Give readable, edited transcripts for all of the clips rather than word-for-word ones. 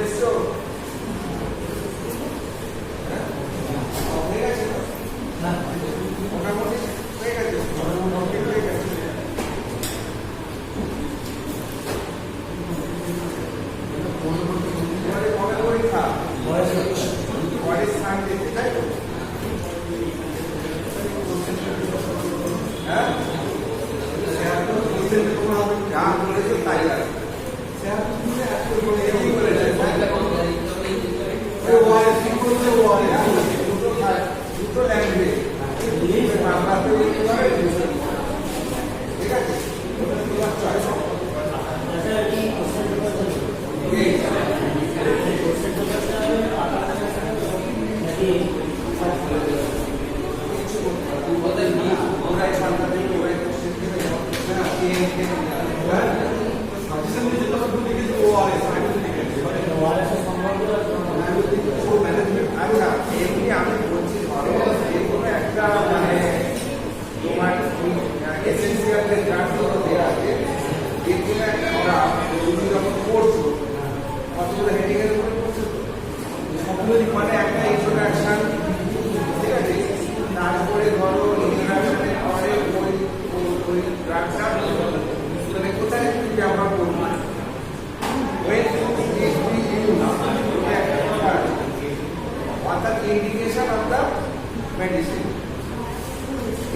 এসছো? হয়ে গেছে না? মোটামুটি হয়ে গেছে, মোটামুটি হয়ে গেছে। এবারে কবে পরীক্ষা? পরে সানডে, তাই তো? হ্যাঁ, যা বলেছো তাই আছে। দুটো ল্যাঙ্গুয়েজ বাংলাতে বলতে পারে, ঠিক আছে? আমি বলছি ধরো যে কোনো একটা মানে তোমার এসেন্সিয়াল যে গ্রাফগুলো দেওয়া আছে, যেগুলো একটা গ্রাফ তুমি যখন পড়ছো কতগুলো হেডিং এর উপরে পড়ছো, মানে একটা ইন্ট্রোডাকশন, ঠিক আছে? তারপরে ধরো ইন্ট্রোডাকশনের পরে ওই গ্রাফটা মানে কোথায় তুমি ব্যবহার করবে, অর্থাৎ ইন্ডিকেশন অফ দ্য মেডিসিন।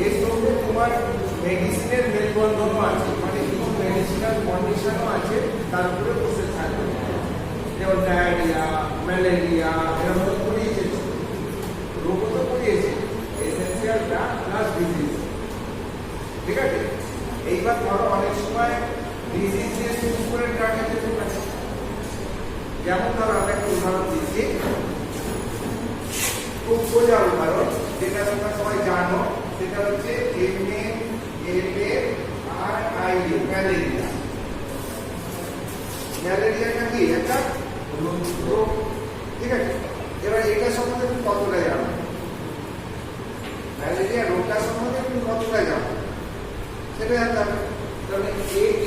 এর সঙ্গে তোমার মেডিসিনের মেলবন্ধনও আছে, মানে কিছু মেডিসিনাল কন্ডিশনও আছে, তার উপরে বসে থাকবে। যেমন ডায়রিয়া, ম্যালেরিয়া, এরকম তো পড়িয়েছে, রোগও তো পড়িয়েছে, এসেন্সিয়াল প্লাস ডিজিজ, ঠিক আছে? এইবার ধরো অনেক সময় ডিজিজ দিয়ে শুরু করে ড্রাগে যেতে পারে। যেমন ধরো আমরা একটা উদাহরণ দিচ্ছি, খুব সোজা উদাহরণ, যেটা তোমরা সবাই জানো, সেটা হচ্ছে MALARIA, ম্যালেরিয়া। ম্যালেরিয়াটা কি একটা রোগ, ঠিক আছে? এবার এটা সম্বন্ধে তুমি কতটা জানো? ম্যালেরিয়া রোগটা সম্বন্ধে তুমি কতটা জানো সেটা জানতে হবে। তাহলে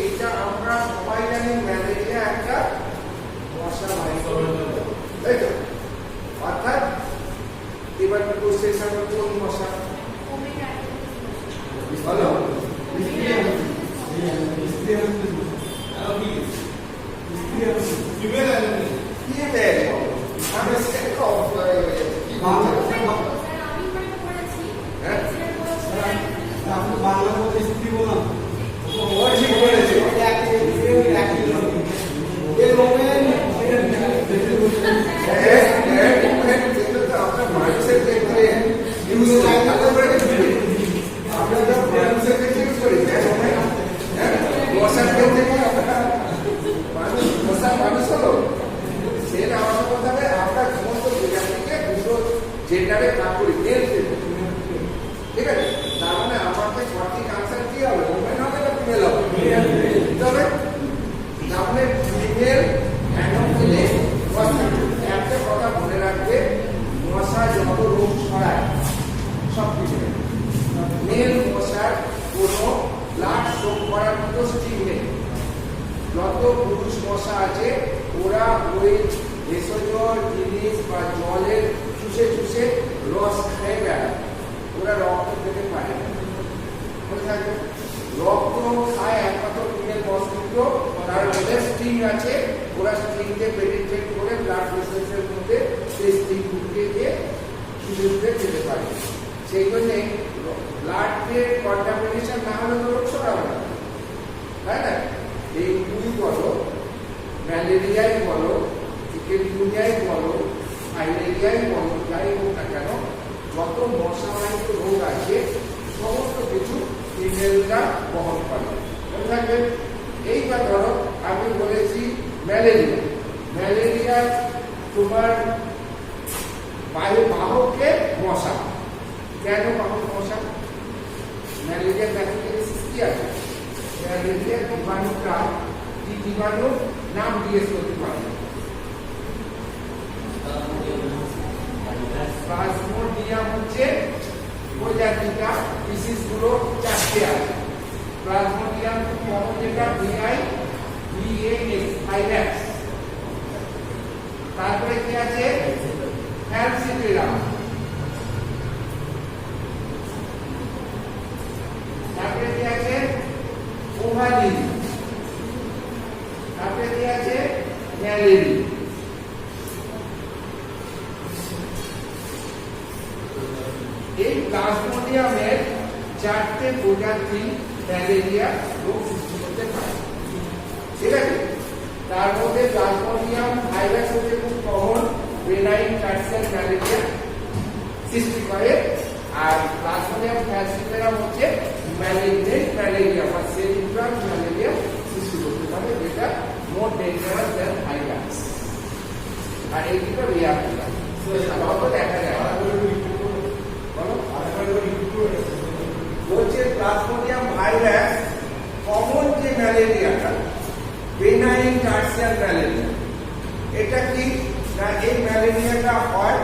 এটা আমরা সবাই জানি ম্যালেরিয়া একটা মশা বাহিত রোগ, তাই তো? অর্থাৎ এবার কোশ্চেন কোন মশা বলো? বাংলা মধ্যে স্ত্রী বললাম ঠিক বলেছে। আপনার মানুষের ক্ষেত্রে ইউজ আমরা যখন মানুষের ক্ষেত্রে ইউজ করি, মশার ক্ষেত্রে মানুষ মশা মানুষ হলো, সেটা আমার কথা হবে আমরা সমস্ত প্রজাতিকে দুটো জেন্ডারে ভাগ করি, মেল ফিমেল, ঠিক আছে? তার মানে আমাকে সঠিক আনসার কি হবে? ওমেন হবে না ফিমেল হবে? তবে তাহলে ফিমেল অ্যানোফিলে একটা কথা মনে রাখবে, মশা যত রোগ ছড়ায় সব কিছু মেল মশার কোনো ব্লাড শোক করার মতো স্টিম নেই। যত পুরুষ মশা আছে ওরা ওই ভেষজ জিনিস বা জলের চুষে চুষে রস খেয়ে বেড়ায়, ওরা রক্ত খেতে পারে না। রক্ত খায় একমাত্র ফিমেল মস্কিটো, তার মধ্যে স্টিং আছে, ওরা স্টিংকে পেনিট্রেট করে ব্লাড ভেসেলসের মধ্যে সেই স্টিং ঢুকে গিয়ে চুষে চুষে খেতে পারে। সেই জন্যে ব্লাডের কন্টামিনেশন না হলে তো রোগ ছড়াবে না, তাই না? এই দুই বলো, ম্যালেরিয়াই বলো, চিকেনগুনিয়াই বলো, ফাইলেরিয়াই বলো, যাই হোক না কেন, যত মশাবাহিত রোগ আছে সমস্ত কিছু ফিমেলরা বহন করে। মনে থাকবে। এইবার ধরো আমি বলেছি ম্যালেরিয়া, ম্যালেরিয়া তোমার বাহকে মশা। কেন বাহক মশা? ম্যালেরিয়া প্যাথোজেনেসিস কি আছে? ম্যালেরিয়া জীবাণুটা কি জীবাণু নাম দিয়ে চলতে পারে? প্লাজমোডিয়াম হচ্ছে প্রজাতিটা, স্পিসিস গুলো চারটে আছে। প্লাজমোডিয়াম কমন যেটা VIVAX, ভাইরাস। ফ্যালসিপেরাম, তারপরে কি আছে ওভালিন, তারপরে কি আছে ম্যালেরি। এই প্লাজমোডিয়ামের 4টে প্রজাতি ম্যালেরিয়া রোগ সৃষ্টি করতে পারে, ঠিক আছে। তার মধ্যে প্লাজমোডিয়াম ভাইরাস হচ্ছে খুব কমন, বেনাইন টার্সিয়াল ম্যালেরিয়া সৃষ্টি করে। আর প্লাজমোডিয়াম ফ্যালসিপেরাম হচ্ছে ম্যালিগনেন্ট ম্যালেরিয়া বা সেরিব্রাল ম্যালেরিয়া সৃষ্টি করতে পারে, যেটা মোর ডেঞ্জারাস দ্যান ভাইরাস। আর এই দুটো রিয়াক্ট সাধারণত দেখা যায়। বলছে প্লাজমোডিয়াম ভাইরাস কমন যে ম্যালেরিয়াটা বেনাইন টার্সিয়াল ম্যালেরিয়া, এটা কি না এই ম্যালেরিয়াটা হয়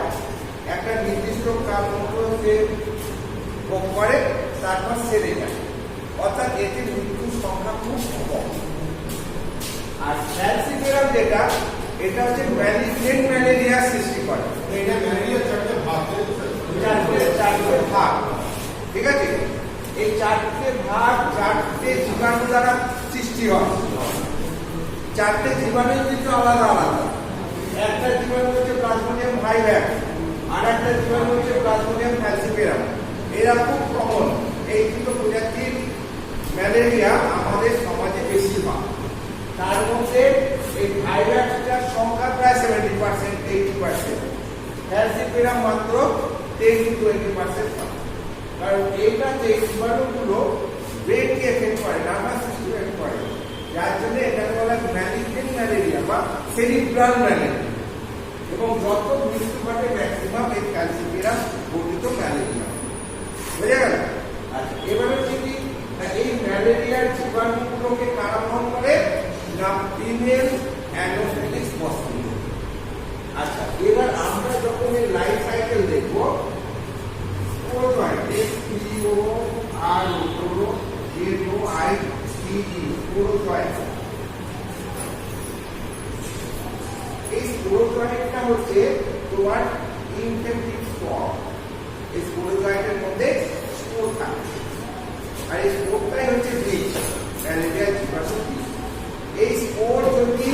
একটা নির্দিষ্ট কারণে ভোগ করে, তারপর সেরে যায়, অর্থাৎ এতে মৃত্যুর সংখ্যা খুব কম। আর ফ্যালসিপেরাম যেটা, এটা হচ্ছে ম্যালিগনেন্ট ম্যালেরিয়া সৃষ্টি করে। এটা ম্যালেরিয়ার 4টে ভাগ, চারটে ভাগ, ঠিক আছে। এই 4টে ভাগ 4টে জীবাণু দ্বারা সৃষ্টি হয়। 4টে জীবাণু কিন্তু আলাদা আলাদা। একটা জীবাণু হচ্ছে প্লাজমোডিয়াম ভাইরাস, আর একটা জীবাণু হচ্ছে প্লাজমোডিয়াম ফ্যালসিপেরাম। এরা খুব কমন। এই দুটো প্রজাতির ম্যালেরিয়া আমাদের সমাজে বেশি হয়। তার মধ্যে এই ভাইরাসটার সংখ্যা প্রায় 70%, 80%। ফ্যালসিপেরাম মাত্র 10-20% হয়। কারণ এইটা যে জীবাণুগুলো ব্রেনকে এফেক্ট করে, নার্ভাস সিস্টেম এফেক্ট করে, যার জন্য এটাকে বলা হয় ম্যালিগনেন্ট ম্যালেরিয়া বা সেরিব্রাল ম্যালেরিয়া। এবং যত মৃত্যু ঘটে ম্যাক্সিমাম এই ফ্যালসিপেরাম ঘটিত ম্যালেরিয়া। বোঝা গেল? আচ্ছা, এবারে যদি এই ম্যালেরিয়ার জীবাণুগুলোকে কারা বহন করে না ফিমেল অ্যানোফিলিস মসকিটো। আচ্ছা, এবার আমরা যখন এই লাইফ সাইকেল দেখবো, এই স্পোরোজয়েটটা হচ্ছে তোমার ইনফেক্টিভ স্পর। এই স্পোরোজয়েটের মধ্যে স্পোর থাকে, আর এই স্পোরটাই হচ্ছে বীজ, ম্যালেরিয়ার জীবাণু বীজ। এই স্পোর যদি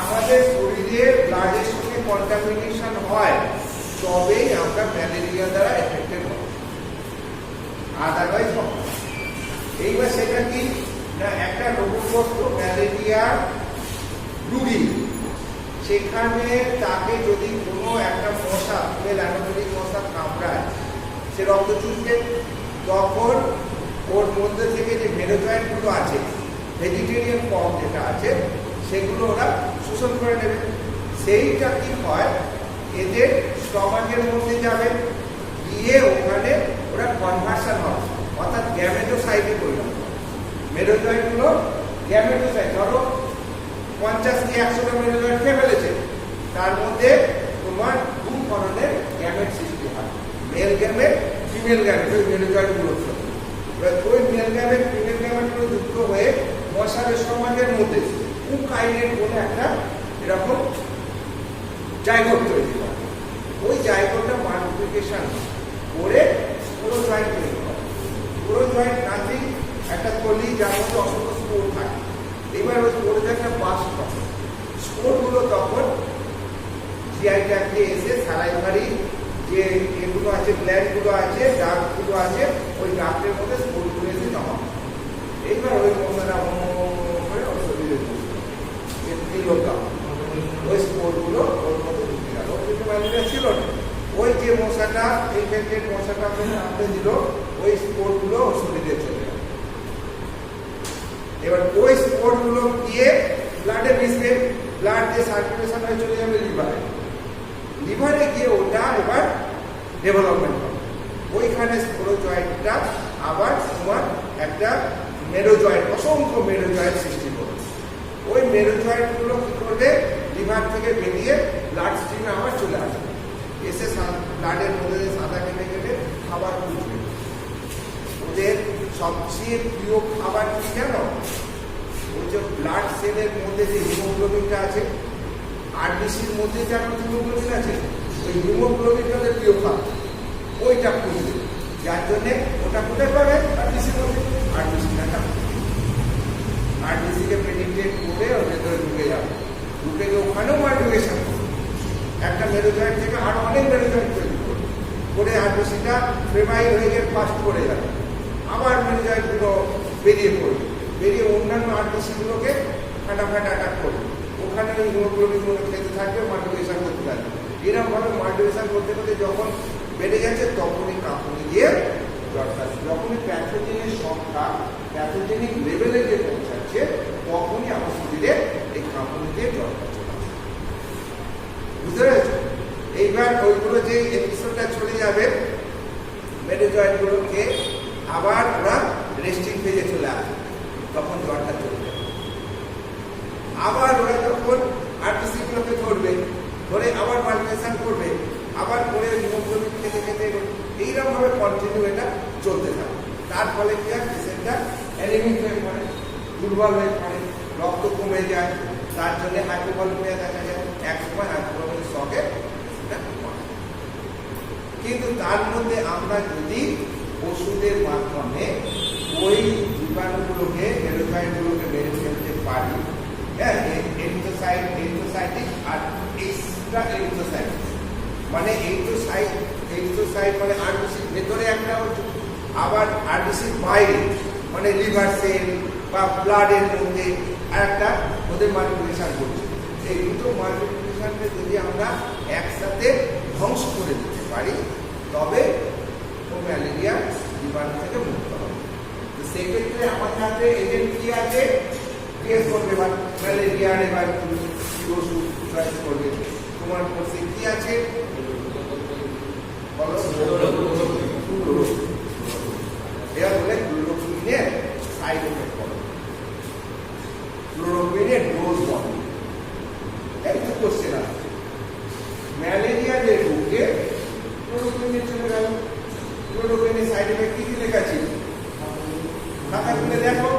আমাদের শরীরের ব্লাডের সঙ্গে কন্টামিনেশন হয়, তবেই আমরা ম্যালেরিয়া দ্বারা এফেক্টেড হব, আদারওয়াইজ হব। এইবার সেটা কি না একটা রোগগ্রস্ত ম্যালেরিয়া রোগী, সেখানে তাকে যদি কোনো একটা মশা, ফিমেল অ্যানোফিলিস মশা কামড়ায়, সে রক্ত চুষবে, তখন ওর মধ্যে থেকে যে মেরোজয়েন্টগুলো আছে, ভেজিটেরিয়ান ফর্ম যেটা আছে, সেগুলো ওরা শোষণ করে নেবে। সেইটা কি হয়, এদের স্টমাকের মধ্যে যাবে, গিয়ে ওখানে ওরা কনভার্সন হয়, অর্থাৎ গ্যামেটোসাইটে পরিণত হয়। মেরোজয়েন্টগুলো গ্যামেটোসাইট, ধরো 50 কি 100টা মেরোজয়েন্ট খেয়ে ফেলেছে, তার মধ্যে তোমার 2 ধরনের গ্যামেট সৃষ্টি হয়, মেল গ্যামেট, ফিমেল গ্যামেট। ওই মেরোজয়েন্টগুলো ওই মেল গ্যামেট ফিমেল গ্যামেটগুলো যুক্ত হয়ে মশাদের সমাজের মধ্যে উকাইনেট বলে একটা এরকম জায়গোট তৈরি হয়। ওই জায়গাটা মাল্টিপ্লিকেশন করে স্পোরোজয়েন্ট তৈরি হয়। স্পোরোজয়েন্ট নাকি একটা থলি, যার মধ্যে অসংখ্য স্পোর থাকে। এবার ওই স্পোরোজয়েন্টটা বাস করে, স্পোরগুলো তখন জিআই ট্র্যাক্টে এসে সালাইভারি যে এগুলো আছে, গ্ল্যান্ডগুলো আছে, ডাক্টগুলো আছে, ওই ডাক্টের মধ্যে স্পোরগুলো এসে জমা হয়। এইবার ওই মশাটা করে ওর শরীরে ওই স্পোরগুলো ওর মধ্যে ঢুকে গেল। কিন্তু ম্যালেরিয়া ছিল না, ওই যে মশাটা ইনফেক্টেড মশাটা কামড়ে দিল, ওই স্পোরগুলো ওর শরীরে চলে গেল। এবার ওই স্পোরগুলো গিয়ে ব্লাডে মিশবে, ব্লাড যে সার্কুলেশন হয়ে চলে যাবে লিভারে, লিভারে গিয়ে ওটা এবার ডেভেলপমেন্ট হবে। ওইখানে স্পোরোজয়েন্টটা আবার তোমার একটা মেরোজয়েন্ট, অসংখ্য মেরোজয়েন্ট সৃষ্টি করবে। ওই মেরোজয়েন্টগুলো কি করবে, লিভার থেকে বেরিয়ে ব্লাড স্ট্রিমে আবার চলে আসবে, এসে ব্লাডের মধ্যে সাদা কেটে কেটে খাবার খুঁজবে। ওদের সবচেয়ে প্রিয় খাবার কি জানো? ওই যে ব্লাড সেলের মধ্যে যে হিমোগ্লোবিনটা আছে, আরবিসির মধ্যে যেমন হিমোগ্লোবিন আছে, ওই হিমোগ্লোবিন হলে প্রিয় খাদ্য, ওইটা খুঁজবে, যার জন্যে ওটা কোথায় পাবে? আরবিসির মধ্যে। আরবিসিটা আরবিসিকে প্রেডিক্টেড করে ওর ভেতরে ঢুকে যাবে, ঢুকে গিয়ে ওখানেও মাল্টিপ্লিকেশন করবে, একটা মেরুজয়েন্ট থেকে আরো অনেক মেরুজয়েন্ট তৈরি করবে, করে আরবিসিটা ফেমাইল হয়ে গিয়ে ফাস্ট করে যাবে, আবার মেরুজয়েন্টগুলো বেরিয়ে পড়বে, বেরিয়ে অন্যান্য আরবিসিগুলোকে ফাটাফাট অ্যাটাক করবে, ওখানে ওই হিমোগ্লোবিনগুলো খেতে থাকবে, মাল্টিপ্লিকেশন করতে থাকবে। এরকমভাবে মাল্টিপ্লিকেশন করতে করতে যখন বেড়ে যাচ্ছে তখনই কাঁপুনি দিয়ে জ্বরটা, যখনই প্যাথোজেনের সংখ্যা প্যাথোজেনিক লেভেলে যে পৌঁছাচ্ছে তখনই আমার শরীরে এই কাঁপুনি দিয়ে জ্বরটা চলে আসে। বুঝতে পেরেছো? এইবার ওইগুলো যে এপিসোডটা চলে যাবে মেরুজয়েন্টগুলোকে আবার ওরা রেস্টিং ফেজে চলে আসবে, তখন জ্বরটা চলে যাবে। আবার ওরা যখন আরবিসিগুলোকে ধরবে, ধরে আবার মাল্টিপ্লিকেশন করবে, আবার করে হিমোগ্লোবিন খেতে খেতে এইরকম ভাবে কন্টিনিউ এটা চলতে থাকে। তার ফলে কি হয়? পেশেন্টটা অ্যানিমিক হয়ে পড়ে, দুর্বল হয়ে পড়ে, রক্ত কমে যায়, তার জন্য হাইপোভলিউমিয়া দেখা যায়, একসময় হাইপোভলিউমিক শকে। কিন্তু তার মধ্যে আমরা যদি ওষুধের মাধ্যমে ওই জীবাণুগুলোকে মেরুজয়েন্টগুলোকে মেরে ফেলতে পারি, হ্যাঁ, এরিথ্রোসাইটিক আর এক্সট্রা এরিথ্রোসাইটিক, মানে এরিথ্রোসাইট মানে আরবিসির ভেতরে একটা ওষুধ, আবার আরবিসির বাইরে মানে লিভার সেল বা ব্লাডের মধ্যে একটা ওদের মাল্টিপ্লিকেশন করছে। এই দুটো মাল্টিপ্লিকেশনকে যদি আমরা একসাথে ধ্বংস করে দিতে পারি তবে ও ম্যালেরিয়া জীবাণু থেকে মুক্ত হবে। তো সেক্ষেত্রে আমাদের হাতে এজেন্ট কি আছে? জিজ্ঞেস করবে এবার ম্যালেরিয়ার এবার কি ওষুধ চয়েস করবে, তোমার কোর্সে কি আছে? এরা বলে ক্লোরোকুইনের সাইড এফেক্ট করে, ক্লোরোকুইনের ডোজ বলে। একটু কোশ্চেন আছে, ম্যালেরিয়া যে রোগে ক্লোরোকুইনের চলে গেল, ক্লোরোকুইনের সাইড এফেক্ট কি কি লেখা ছিল? খাতা খুলে দেখো,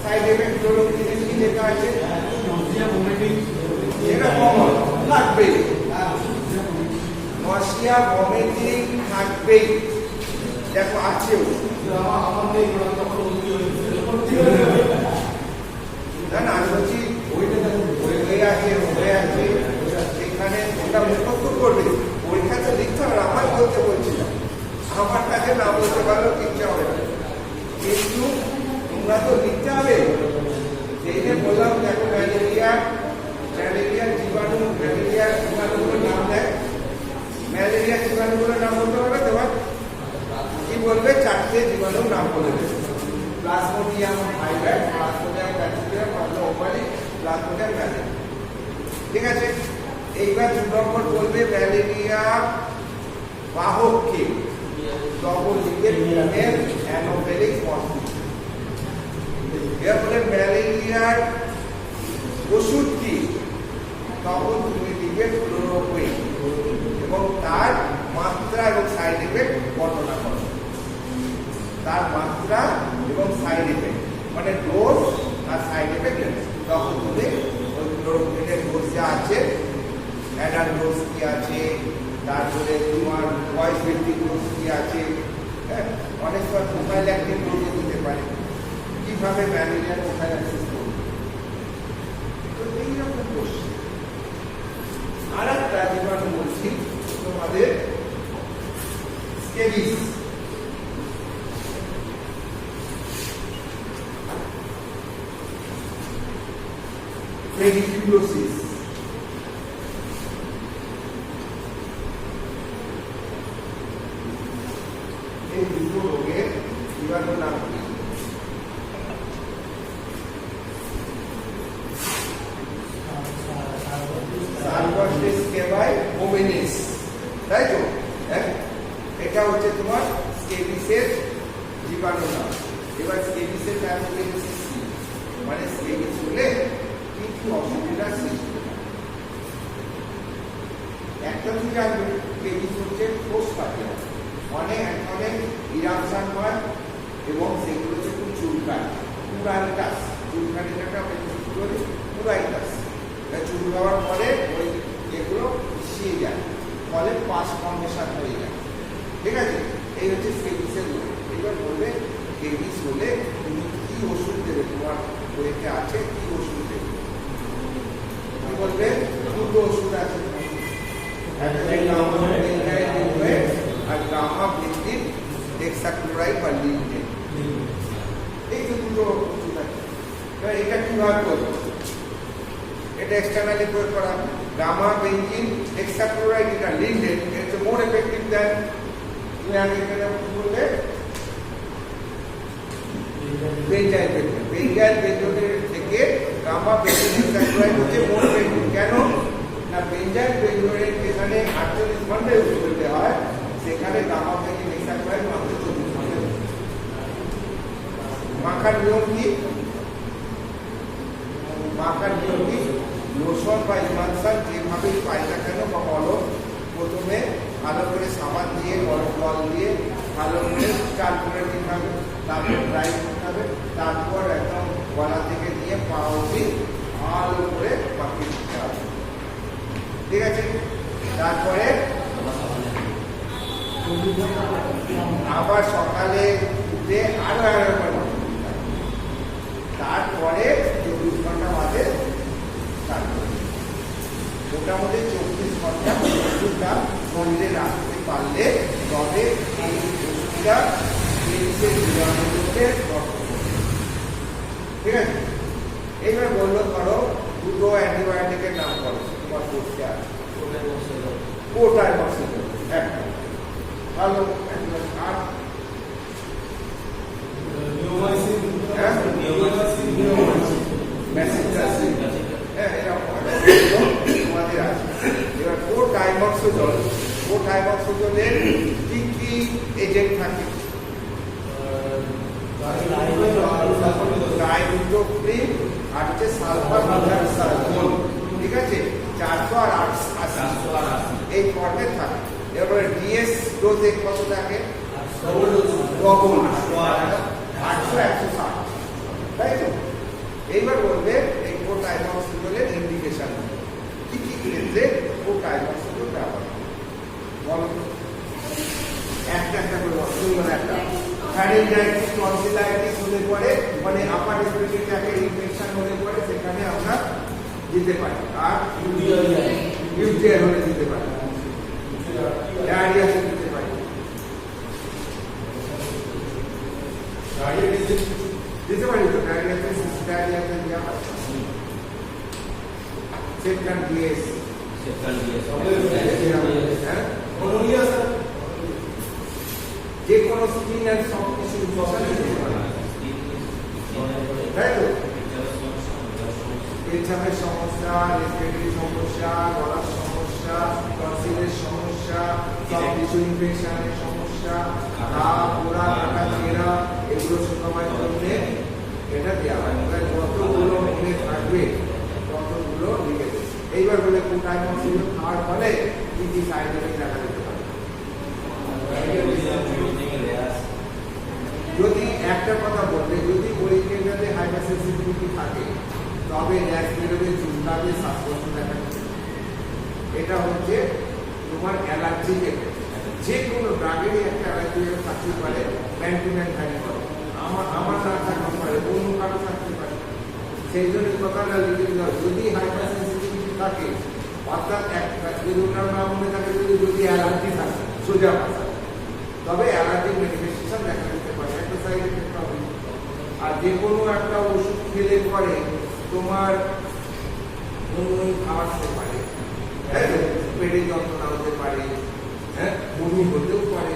সাইড এফেক্ট ক্লোরোকুইনের কি লেখা আছে? এটা কমন লাগবে, নশিয়া ভমিটিং থাকবেই, দেখো আছেও না না, আমি বলছি হয়ে আছে, এখানে ওটা মুখস্থ করবে, পরীক্ষাতে লিখতে হবে, আমার বলতে বলছি না, আমার কাছে না বলতে পারলেও লিখতে হবে না, কিন্তু তোমরা তো লিখতে হবে। সেই যে বললাম দেখো ম্যালেরিয়ার জীবাণুগুলোর নাম দেয়, ম্যালেরিয়া জীবাণুগুলোর নাম বলতে পারবে তোমার কি বলবে? চারটে জীবাণুর নাম বলে দেবে, plasmodium virus, plasmodium bacteria, plasmodium plasmodium malaria. ঠিক আছে, এইবার 2 নম্বর বলবে ম্যালেরিয়া বাহক কি? ডবল লিগেড ফিমেল অ্যানোফিলিক মসকিটো। এর বলে ম্যালেরিয়ার ওষুধ কি? তখন তুমি লিখবে ক্লোরোকুইন এবং তার মাত্রা এবং সাইড এফেক্ট বর্ণনা করো। তার মাত্রা এবং সাইড এফেক্ট মানে ডোজ আর সাইড এফেক্ট, তখন তুমি ওই ক্লোরোকুইনের ডোজ যা আছে, অ্যাডাল ডোজ কি আছে, তারপরে তোমার ভয়েস ভিত্তিক ডোজ কি আছে, হ্যাঁ, অনেক সময় প্রোফাইল্যাক্টিক ডোজও দিতে পারে, কিভাবে ম্যালেরিয়ার প্রোফাইল্যাক্সিস করবে। তো এইরকম কোশ্চেন। আর একটা জীবাণু বলছি তোমাদের স্কেবিস। পেডিকুলোসিস, এই দুটো রোগের জীবাণুর নাম কি? তাই তো, হ্যাঁ, এটা হচ্ছে তোমার স্কেবিসের জীবাণু নাম। এবার স্কেবিসের প্যাথোজেনেসিস কি? মানে স্কেবিস হলে কি কি অসুবিধা সৃষ্টি হয়। একটা তুমি জানবে স্কেবিস হচ্ছে কোষ কাটে, অনেক ইরাপশন হয় এবং সেগুলোতে খুব চুলকায়, পুরাইটাস, চুলকানিটাকে আমরা কি বলি? পুরাইটাস। চুল খাওয়ার পরে ওই এগুলো মিশিয়ে যায়, ফলে পাস ফর্মেশন হয়ে যায়। ঠিক আছে, এই হচ্ছে স্কেবিসের রোগ। এবার বলবে স্কেবিস হলে তুমি কি ওষুধ দেবে, তোমার বইতে আছে কি ওষুধ দেবে? কি বলবে? দুটো ওষুধ আছে, আর গামা বেঞ্জিন হেক্সাক্লোরাইড বা লিনডেন। এই যে দুটো ওষুধ আছে, এটা কিভাবে করবো? এটা এক্সটার্নালি প্রয়োগ করা গামা বেঞ্জিন হেক্সাক্লোরাইড, এটা লিনডেন, এটা মোর এফেক্টিভ দেন। তুমি আগে এখানে বললে বেঞ্জাইল বেঞ্জোয়েট, বেঞ্জাইল বেঞ্জোয়েটের থেকে গামা বেঞ্জিন হেক্সাক্লোরাইড হচ্ছে মোর এফেক্টিভ। কেন না, বেঞ্জাইল বেঞ্জোয়েট যেখানে 48 ঘন্টায় ইউজ করতে হয়, সেখানে গামা বেঞ্জিন হেক্সাক্লোরাইড মাত্র 24 ঘন্টায়। মাখার নিয়ম কি? মাখার নিয়ম কি? লোশন বা ইমালশন যেভাবেই পাই না কেন বা বলো, প্রথমে ভালো করে সাবান দিয়ে গরম জল দিয়ে ভালো করে চাল করে দিতে হবে, তারপর ড্রাই করতে হবে, তারপর একদম গলা থেকে নিয়ে পা অবধি ভালো করে মাখিয়ে দিতে হবে। ঠিক আছে, তারপরে আবার সকালে উঠে আরো একবার, তারপরে 24 ঘন্টা বাদে মোটামুটি 24 ঘন্টা ওষুধটা শরীরে রাখতে পারলে তবে এই ওষুধটা ঠিক আছে। এইবার বললো ধরো দুটো অ্যান্টিবায়োটিকের নাম করো, তোমার পড়তে আছে কোটায় বসে একটা ভালো অ্যান্টিবায়োটিক। আর এবার কোটাইমক্সোজলের কি কি এজেন্ট থাকে? ডাইমিথোপ্রিন আর হচ্ছে সালফার মেথাক্সালফোন। ঠিক আছে, 400 আর 880 এই ফর্মে থাকে। এবারে ডিএস ডোজ কত থাকে? ডবল 800 160, তাই তো? এইবার বলবে এই কোটাইমক্সোজলের ইন্ডিকেশন কি কি ক্ষেত্রে কোটাইমক্সোজল ব্যবহার বলো, একটা একটা করে বলো। একটা ফ্যারিনজাইটিস টনসিলাইটিস হলে পরে, মানে আপার রেসপিরেটরি ট্র্যাক্টের ইনফেকশন হলে পরে সেখানে আমরা দিতে পারি। আর ইউটিআই হলে দিতে পারি, ডায়রিয়া দিতে পারি। দিতে পারি তো, ডায়রিয়াতে ডায়রিয়াতে দেওয়া হয়। সেপ্টান ডিএস যে কোনো স্কিন এর সব কিছু তাই তো, পেছামের সমস্যা, রেসপিরেটরি সমস্যা, গলার সমস্যা, টনসিলের সমস্যা, সব কিছু ইনফেকশনের সমস্যা, ঘা পোড়া কাটা চেরা, এগুলো শুকাবার জন্য এটা দেওয়া হয়। যতগুলো মনে থাকবে ততগুলো লিখে দেবে। এইবার বলে কোটাইমক্সোজল খাওয়ার ফলে কি কি সাইড এফেক্ট দেখা দিতে পারে? যদি একটা কথা বলবে, যদি পরীক্ষাতে হাইপারসেনসিটিভিটি থাকে তবে র্যাশ বেরোবে, চুলকাবে, শ্বাসকষ্ট দেখা যাবে। এটা হচ্ছে তোমার অ্যালার্জি। যে কোনো ড্রাগেরই একটা অ্যালার্জি থাকতে পারে, ম্যান টু ম্যান ভ্যারি করে। আমার না থাকতে পারে, অন্য কারো থাকতে পারে। সেই জন্য কথাটা লিখে দিতে হবে, যদি হাইপারসেনসিটিভিটি থাকে, অর্থাৎ ওটার নাম মনে থাকে, যদি অ্যালার্জি থাকে সোজা ভাষা, তবে অ্যালার্জির ম্যানিফেস্টেশন দেখা দিতে পারে, একটা সাইড এফেক্ট হবে। আর যে কোনো একটা ওষুধ খেলে পরে তোমার খাওয়াতে পারে, হ্যাঁ, পেটে যন্ত্রণা হতে পারে, হ্যাঁ, বমি হতেও পারে,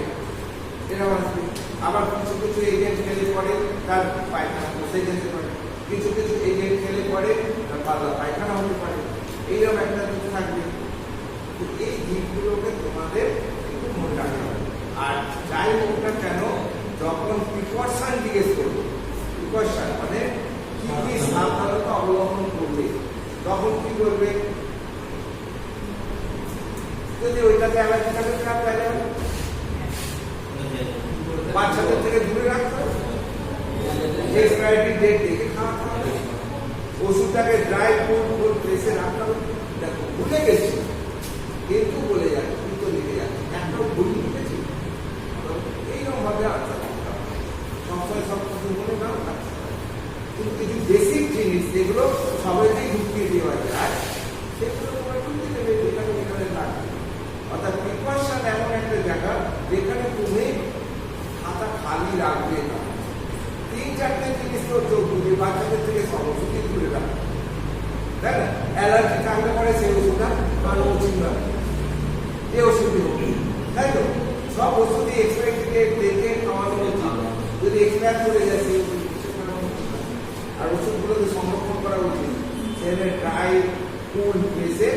এরকম আসবে। আবার কিছু কিছু এজেন্ট খেলে পরে তার পায়খানা বসে যেতে পারে, কিছু কিছু এজেন্ট খেলে পরে তার পাতলা পায়খানা হতে পারে, এইরকম একটা কিছু থাকবে। তো এই দিকগুলোকে তোমাদের একটু মনে রাখতে হবে। আর যাই হোক না কেন, যখন প্রিকশন জিজ্ঞেস করবে, প্রিকশন মানে কি কি সাবধানতা অবলম্বন করবে, তখন কি করবে? যদি ওইটাতে অ্যালার্জি থাকে খারাপ হয়ে যাবে, বাচ্চাদের থেকে দূরে রাখতে হবে, এক্সপায়ারি ডেট দেখে খাওয়াতে হবে, ওষুধটাকে ড্রাই কোল্ড প্রেসে রাখতে হবে। দেখো ভুলে গেছি কিন্তু বলে যাচ্ছে, কিন্তু সবাইকেই ঢুকিয়ে দেওয়া যায়, সেগুলো তোমার ঢুকিয়ে দেবে যেখানে যেখানে লাগবে। অর্থাৎ প্রিপারেশন এমন একটা জায়গা যেখানে তুমি খাতা খালি রাখবে না। 3-4টে জিনিস তো চলবে, বাচ্চাদের থেকে সমস্ত কিছু করে রাখবে, তাই না? অ্যালার্জি থাকলে পরে সেই ওষুধটা ভালো ওষুধ না, যে ওষুধই হোক, তাই তো? সব ওষুধই এক্সপায়ারি ডেট দেখে খাওয়ানো উচিত। যদি এক্সপায়ার করে যায় সেই ওষুধ আর ওষুধগুলোকে সংরক্ষণ করা উচিত, সেখানে ড্রাই কুল প্লেসে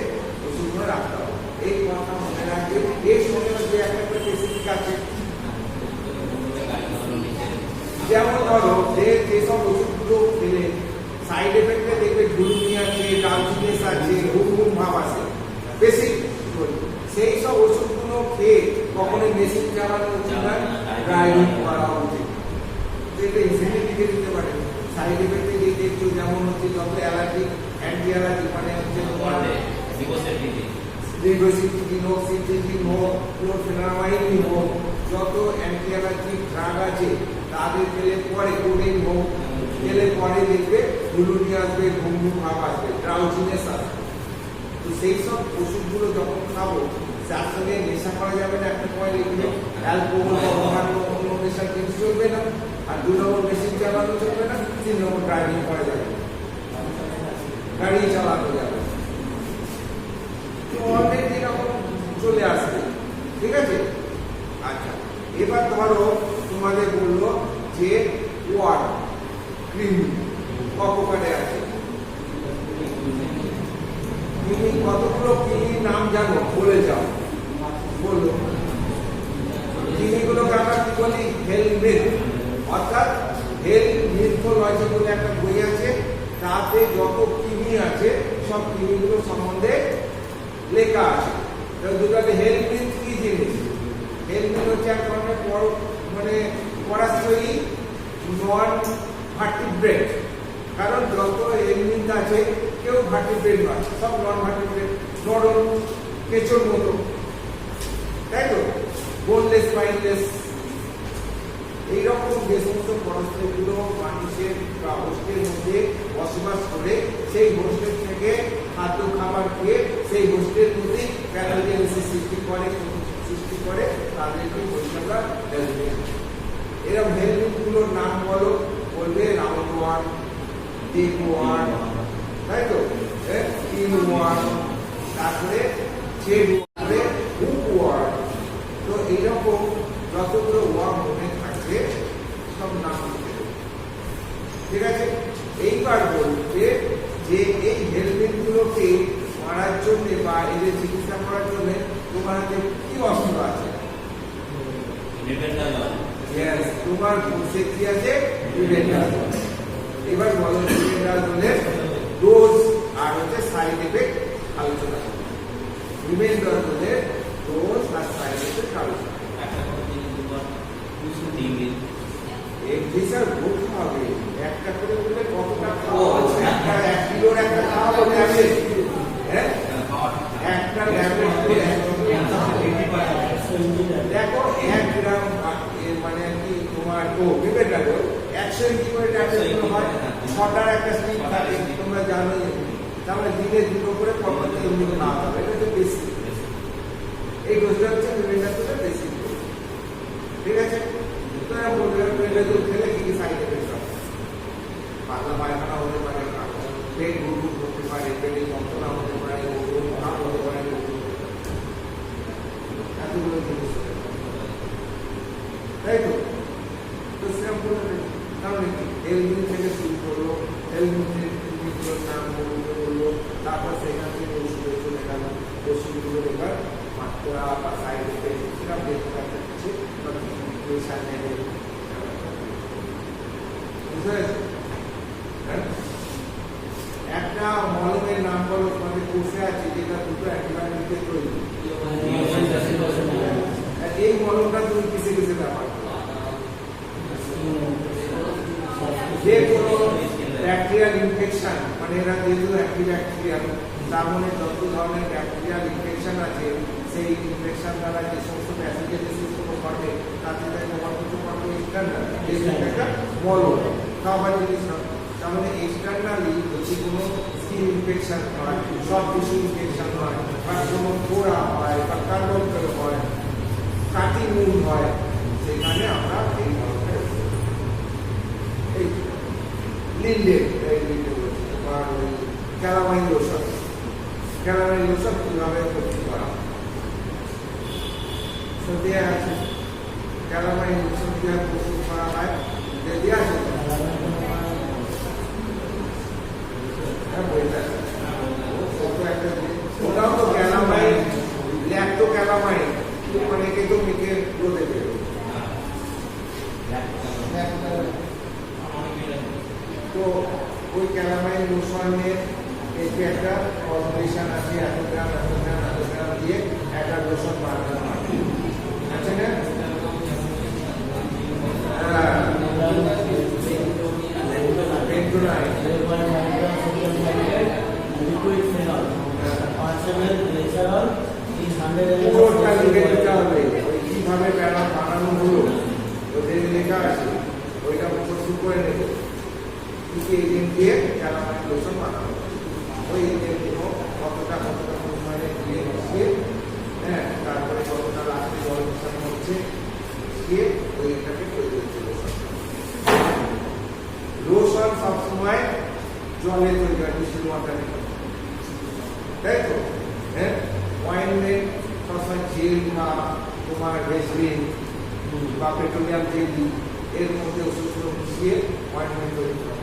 ওষুধগুলো রাখতে হবে। এই কথা মনে রাখবে। এর সঙ্গে যে একটা স্পেসিফিক আছে, যেমন ধরো যেসব ওষুধগুলো খেলে সাইড এফেক্টে দেখবে ঢুলুনি আছে, ডালচিনেস আছে, হুম ভাব আছে বেশি, সেই সব ওষুধগুলো খেয়ে কখনোই মেশিন চালানো উচিত না, ড্রাইভিং করা উচিত। এটা ইজিলি লিখে দিতে পারে। সাইড এফেক্টে যে দেখছো যেমন হচ্ছে যত অ্যালার্জি, অ্যান্টি অ্যালার্জি মানে হচ্ছে তোমার লিভোসিটিন হোক, সিট্রিজিন হোক, ক্লোরফেনামাইড হোক, যত অ্যান্টি অ্যালার্জি ড্রাগ আছে তাদের খেলে পরে কোডিং হোক, খেলে পরে দেখবে হুলুনি আসবে, ঘুম ঘুম ভাব আসবে, ড্রাউজিনেস আসবে। তো সেই সব ওষুধগুলো যখন খাবো তার সঙ্গে নেশা করা যাবে না, একটা পয়েন্ট লিখবে। অ্যালকোহল বা অন্যান্য অন্য নেশার জিনিস চলবে না, আর 2 নম্বর মেশিন চালানো চলবে না, 3 নম্বর ড্রাইভিং করা যাবে, গাড়ি চালানো যাবে। তো অলরেডি এরকম চলে আসবে, ঠিক আছে? আচ্ছা, এবার ধরো তোমাদের বললো যে ওয়ার্ড কৃমি কতখানে আছে, তুমি কতগুলো কৃমির নাম জানো বলে যাও, বললো। কৃমিগুলোকে আমরা কি বলি? হেলমিথ, অর্থাৎ হেলমিথোলজি বলে একটা বই আছে, তাতে যত কৃমি আছে সব কৃমিগুলো সম্বন্ধে লেখা আছে। দুটাতে হেলমিথ কি জিনিস? হেলমিথ হচ্ছে এক ধরনের মানে পরাশয়ী নন ভার্টিব্রেট, কারণ যত হেলমিথ আছে কেউ ভার্টিব্রেট নয়, সব নন ভার্টিব্রেট, নরম কেঁচোর মতো, তাই তো? বোনলেস, স্পাইনলেস, এইরকম যে সমস্ত পরাশয়ীগুলো মানুষের বা হোস্টের মধ্যে বসবাস করে সেই হোস্টেল থেকে খাদ্য খাবার খেয়ে সেই হোস্টেল মধ্যে প্যাথোজেনেসিস সৃষ্টি করে তাদেরকে বলছি আমরা হেলমিথ। এরকম হেলমিথগুলোর নাম বলো, বলবে রাউন্ড ওয়ান, ডিপ ওয়ান, তাই তো? ইন ওয়ান, তারপরে চেড ওয়ান, হুক ওয়ান। তো এইরকম যতগুলো ওয়ার্ম মনে থাকবে সব নাম লিখে দেবে, ঠিক আছে? এইবার বলছে যে এই হেলমেটগুলোকে মারার জন্য বা এদের চিকিৎসা করার জন্য তোমার হাতে কি অস্ত্র আছে? তোমার ঘুষে কি আছে? এবার বলো নিবেন্ডাজলের ডোজ আর হচ্ছে সাইড এফেক্ট আলোচনা করো। নিবেন্ডাজলের ডোজ আর সাইড এফেক্ট আলোচনা বলতে হবে। একটা করে বললে কতটা খাওয়া হচ্ছে? একটা 1 কিলোর একটা খাওয়া বলতে আছে, হ্যাঁ, একটা দেখো 1 গ্রাম মানে কি তোমার নিবেন্ডাজল 100 mg করে ট্যাবলেট হয়, 6টার একটা স্টিক থাকে, তোমরা জানো। তাহলে দিনে 2 করে পরপর এমনি না হবে, এটা হচ্ছে বেশি। এই ডোজটা হচ্ছে নিবেন্ডাজলের বেশি, ঠিক আছে? তোমরা বলবে নিবেন্ডাজল খেলে কি কি সাইড এফেক্ট হবে? পাতলা পায়খানা হতে পারে, পেট গুড়গুড় হতে পারে, পেটে যন্ত্রণা হতে পারে, ভাব হতে পারে, এতগুলো জিনিস, তাই তো? তো সেরকম বলবে। তাহলে হেলমিথ থেকে শুরু করলো, হেলমিথের নাম বললো, তারপর সেখান থেকে ওষুধে চলে গেল, ওষুধগুলো এবার মাত্রা বা সাইড এফেক্ট সেটা দেখতে পাচ্ছে, একটা মলমের নাম বলো তোমাদের কোর্সে আছে, যেটা 2টো অ্যান্টিবায়োটিকের তৈরি। এই মলমটা তুমি কিসে কিসে ব্যবহার করো? যে কোনো ব্যাকটেরিয়াল ইনফেকশন, মানে এরা যেহেতু অ্যান্টিব্যাকটেরিয়াল, তার মানে যত ধরনের ব্যাকটেরিয়াল ইনফেকশন আছে সেই ইনফেকশন দ্বারা যে সমস্ত প্যাথোজেনেসিস ঘটে তাতে তোমার কিছু করবে এক্সটার্নাল, একটা মলম খাবার জিনিস না। তার মানে এক্সটার্নালি যদি কোনো স্কিন ইনফেকশন হয়, সব টিস্যু ইনফেকশন হয়, বা কোনো ফোড়া হয়, বা কার্বন হয়, কাটি মুভ হয়, সেখানে আমরা এই ধরনের এই লিন্ডের বা ক্যালামাইন লোশন কীভাবে তৈরি করা হয় তো দেওয়া আছে। ক্যালামাইন লোশন কীভাবে প্রস্তুত করা হয় দেওয়া আছে। ওটাও তো ক্যালামাইন, ল্যাক্টো ক্যালামাইন, অনেকে তো মেখে রোদে বেরো। তো ওই ক্যালামাইন লোশনের এতে একটা ফর্মুলেশন আছে, এত গ্রাম দিয়ে একটা লোশন বানানো হয়, আছে না? কিভাবে ব্যানার বানানো হলো ওদের লেখা আছে, ওইটা প্রস্তুত করে নেবে কি এজেন্ট দিয়ে ক্যালামাইন লোশন বানানো, ওই এজেন্টগুলো কতটা পরিমাণে দিয়ে মিশিয়ে, হ্যাঁ, তারপরে কতটা লাস্টে জল মেশানো হচ্ছে দিয়ে ওইটাকে তৈরি হচ্ছে লোশন। লোশন সবসময় জলে তৈরি হয়, ডিস্টিল ওয়াটারে, তাই তো? হ্যাঁ, অয়েনমেন্ট সবসময় জেল বা তোমার ভেসলিন বা পেট্রোলিয়াম জেলি এর মধ্যে ওষুধগুলো মিশিয়ে অয়েনমেন্ট তৈরি করে,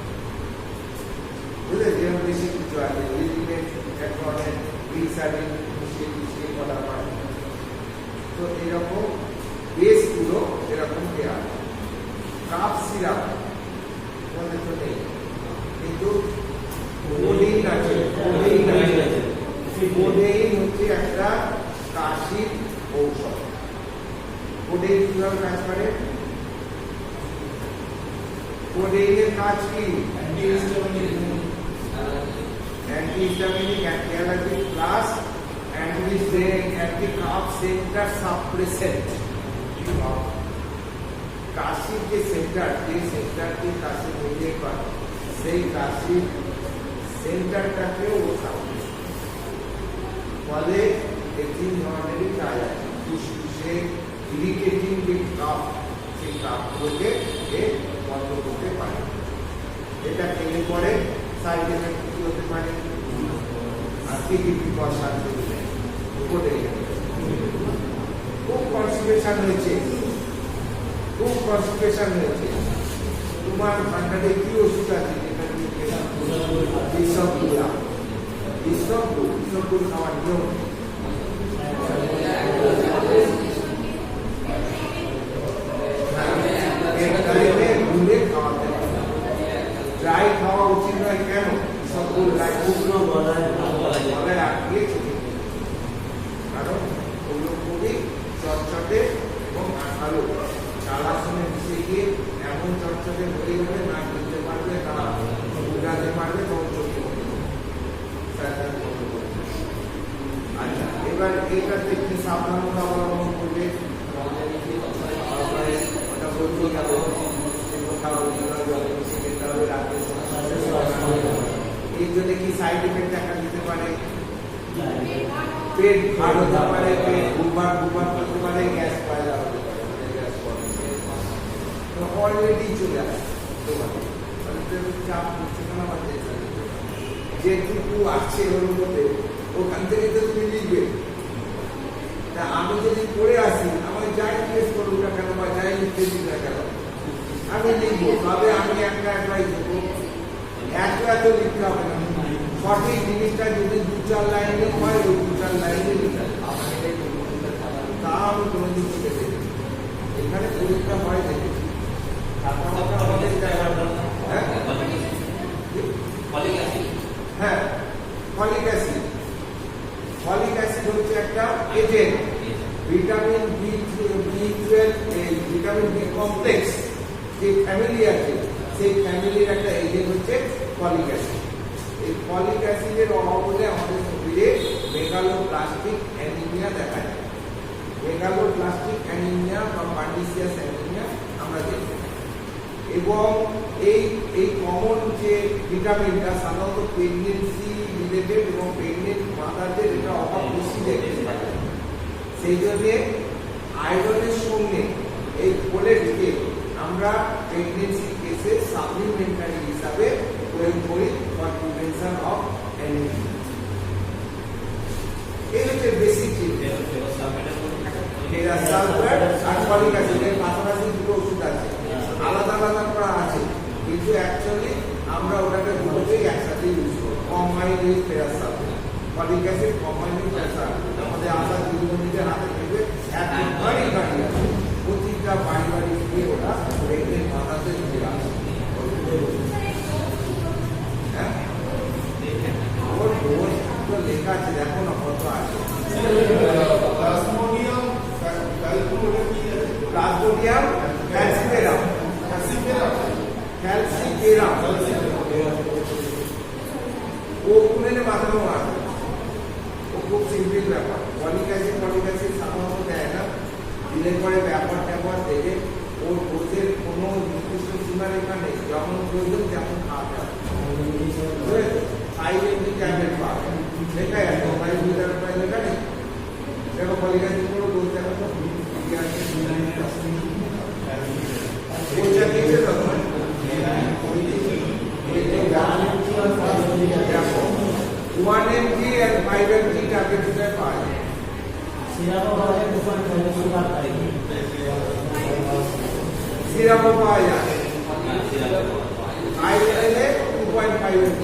বুঝলে? যেরকম বেশি কিছু আছে, এক ধরনের গ্লিসারিন মিশিয়ে করা হয়। তো এরকম বেসগুলো এরকম দেওয়া হয়। কাপ সিরাপ বলতে তো নেই, কিন্তু কোডেইন আছে। কোডেইন হচ্ছে একটা কাশির ঔষধ। কোডেইন কিভাবে কাজ করে? কোডেইনের কাজ কি? Antihistaminic, anti-allergic plus anti-calf centre suppressant. কাশির যে সেন্টারটি কাশি মিলিয়ে করে, সেই কাশির সেন্টারটাকেও ও সাপ্রেস, ফলে এই তিন ধরনেরই কাজ আছে। ফুসফুসে ইরিটেটিং যে কাফ, সেই কাফগুলোকে বন্ধ করতে পারে। এটা খেলে পরে সাইড এফেক্ট কি হতে পারে? আর কি বিপদ শান্তি দিলে উপরে খুব কনস্টিপেশন হয়েছে, তোমার ভান্ডারে কি ওষুধ আছে যেটা তুমি খেলাম? বিষগুলো খাওয়ার নিয়ম ড্রাই খাওয়া উচিত নয়। কেন? গলায় আটকিয়ে চলে, কারণ ওগুলো খুবই চটচটে এবং আঠালো, চালার সময় মিশে গিয়ে এমন চটচটে হয়ে যাবে না বুঝতে পারবে, না বুঝাতে পারবে, তখন চলতে হবে। আচ্ছা, এবার এইটাতে কি সাবধানতা অবলম্বন করবে? ওটা বলতে গেল এর জন্য কি সাইড এফেক্ট দেখা দিতে পারে? পেট ভার হতে পারে, পেট ঘুরবার করতে পারে, গ্যাস পয়দা হতে পারে, অলরেডি চলে আসে তোমার চাপ করছে না, যেটুকু আছে ওর মধ্যে ওখান থেকে তো তুমি লিখবে। তা আমি যদি পড়ে আসি, আমাকে যাই জিজ্ঞেস করবো না কেন বা যাই লিখতে দিই না কেন, আমি লিখবো। তবে আমি একটা অ্যাডভাইস দেবো, এত লিখতে হবে না। সঠিক জিনিসটা যদি 2-4 লাইনে হয়, ওই 2-4 লাইনে লিখতে তা আমি কোনোদিন লিখে দেবো। এখানে পরীক্ষা হয় দেখেছি, হ্যাঁ, ফলিক অ্যাসিড হচ্ছে একটা agent. Vitamin B12, vitamin B complex যে ফ্যামিলি আছে, সেই ফ্যামিলির একটা এজেন্ট হচ্ছে ফলিক অ্যাসিড। এই ফলিক অ্যাসিডের অভাব হলে আমাদের শরীরে মেগালোপ্লাস্টিক অ্যানিমিয়া দেখা যায়। মেগালোপ্লাস্টিক অ্যানিমিয়া বা পার্নিসিয়াস অ্যানিমিয়া আমরা দেখি, এবং এই কমন যে ভিটামিনটা সাধারণত প্রেগনেন্সি রিলেটেড এবং প্রেগনেন্ট মাদারদের এটা অভাব বেশি দেখতে পারে। সেই জন্যে আয়রনের সঙ্গে এই ফোলেটকে আমরা প্রেগনেন্সি কেসে সাপ্লিমেন্টারি হিসাবে প্রয়োগ করি ফর প্রিভেনশন অফ অ্যানিমিয়া। এই হচ্ছে বেসিক চিন্তা। সালফেট আর ফলিক অ্যাসিডের পাশাপাশি দুটো ওষুধ আছে, আলাদা আলাদা করা আছে, কিন্তু অ্যাকচুয়ালি আমরা ওটাকে দুটোকেই একসাথে ইউজ করি। Combined with ferrous sulphate, folic acid combined with ferrous sulphate. আমাদের আশা দিদিমণিদের হাতে থেকে এক বাড়ি বাড়ি আছে, প্রতিটা বাড়ি বাড়ি গিয়ে ওটা প্রেগনেন্ট মাতাতে দিতে আসে। হ্যাঁ, ওর ডোজ তো লেখা আছে, দেখো না কত আছে। প্লাজমোডিয়াম প্লাজমোডিয়াম ফ্যালসিপেরাম, ফ্যালসিপেরাম ও কুমেনে বাঁধানো আছে। ও খুব সিম্পল ব্যাপার। ফলিক অ্যাসিড সাধারণত দেয় না, দিলে পরে ব্যাপার ট্যাপার দেখে ওর ডোজের কোনো নির্দিষ্ট সীমারেখা নেই, যেমন প্রয়োজন তেমন খাওয়াতে হবে। 5 mg ট্যাবলেট পাবে, লেখা আছে 5 mg ট্যাবলেট লেখা নেই। দেখো ফলিক অ্যাসিড কোনো ডোজ দেখো তো ওইটা দিয়েছে তো 1 mg and 5 mg ট্যাবলেট দিতে পারে। সিরাপও পাওয়া যায়, আইএলএ 2.5 mg,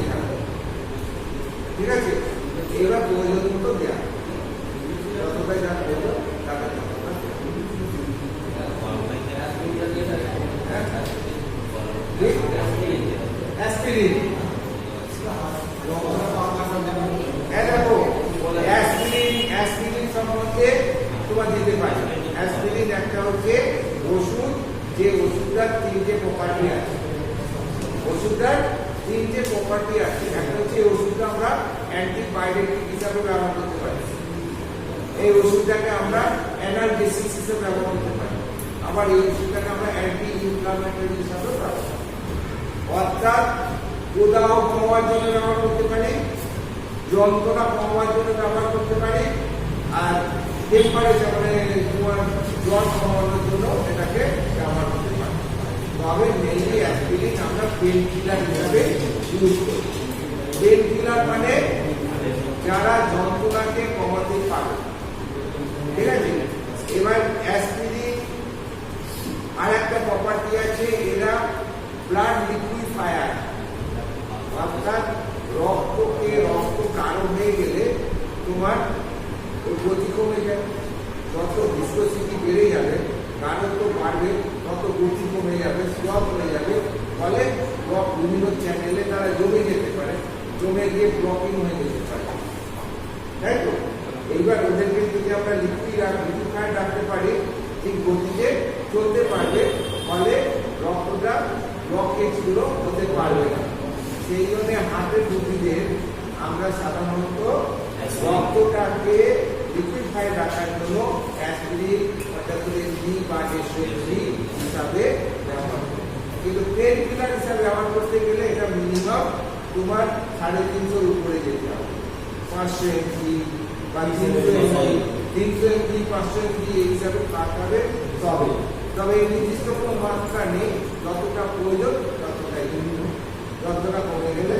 ঠিক আছে। এগুলো প্রয়োজন মতো দেয়া, যতটাই যা প্রয়োজন তাদের অ্যাসপিরিন। অ্যাসপিরিন সম্বন্ধে তোমার দিতে পারি। অ্যাসপিরিন একটা হচ্ছে ওষুধ, যে ওষুধটার 3টে প্রপার্টি আছে। ওষুধটার 3টে প্রপার্টি আছে। একটা হচ্ছে এই ওষুধটা আমরা অ্যান্টিবায়োটিক হিসাবে ব্যবহার করতে পারি, এই ওষুধটাকে আমরা অ্যানালজেসিক হিসেবে ব্যবহার করতে পারি, আবার এই ওষুধটাকে আমরা অ্যান্টি ইনফ্লামেটরি হিসাবে ব্যবহার করতে পারি। অর্থাৎ প্রদাহ কমাবার জন্য ব্যবহার করতে পারি, যন্ত্রণা কমাবার জন্য ব্যবহার করতে পারি, আর টেম্পারেচার মানে তোমার জ্বর কমানোর জন্য এটাকে ব্যবহার করতে পারি। তবে মেইনলি অ্যাসপিরিন আমরা পেন কিলার হিসাবে ইউজ করি। পেন কিলার মানে যারা যন্ত্রণাকে কমাতে পারে, ঠিক আছে। এবার অ্যাসপিরিন আর একটা প্রপার্টি আছে, এরা ব্লাড লিকুইফায়ার, অর্থাৎ রক্ত গাঢ় হয়ে গেলে তোমার গতি কমে যাবে। যত ভিসকোসিটি বেড়ে যাবে, গাঢ়ত্ব বাড়বে, তত গতি কমে যাবে, স্টপ হয়ে যাবে, ফলে ব্লক বিভিন্ন চ্যানেলে তারা জমে যেতে পারে, জমে গিয়ে ব্লকিং হয়ে যেতে পারে, তাই তো। এইবার ওদেরকে যদি আমরা লিকুইফায়ার রাখতে পারি, ঠিক গতিতে চলতে পারবে, ফলে রক্তটা ব্লকেজগুলো হতে পারবে না। সেই জন্য হার্টের রোগীদের আমরা সাধারণত রক্তটাকে লিকুইফাইড রাখার জন্য অ্যাসপিরিন 75 mg বা 150 mg হিসাবে ব্যবহার করি। কিন্তু পেন কিলার হিসাবে ব্যবহার করতে গেলে এটা মিনিমাম তোমার 350 উপরে যেতে হবে, 500 mg বা 300 mg 500 mg এই হিসাবে খাওয়াতে হবে। তবে এই নির্দিষ্ট কোনো মাত্রা নেই, যতটা প্রয়োজন ততটাই। যন্ত্রণা কমে গেলে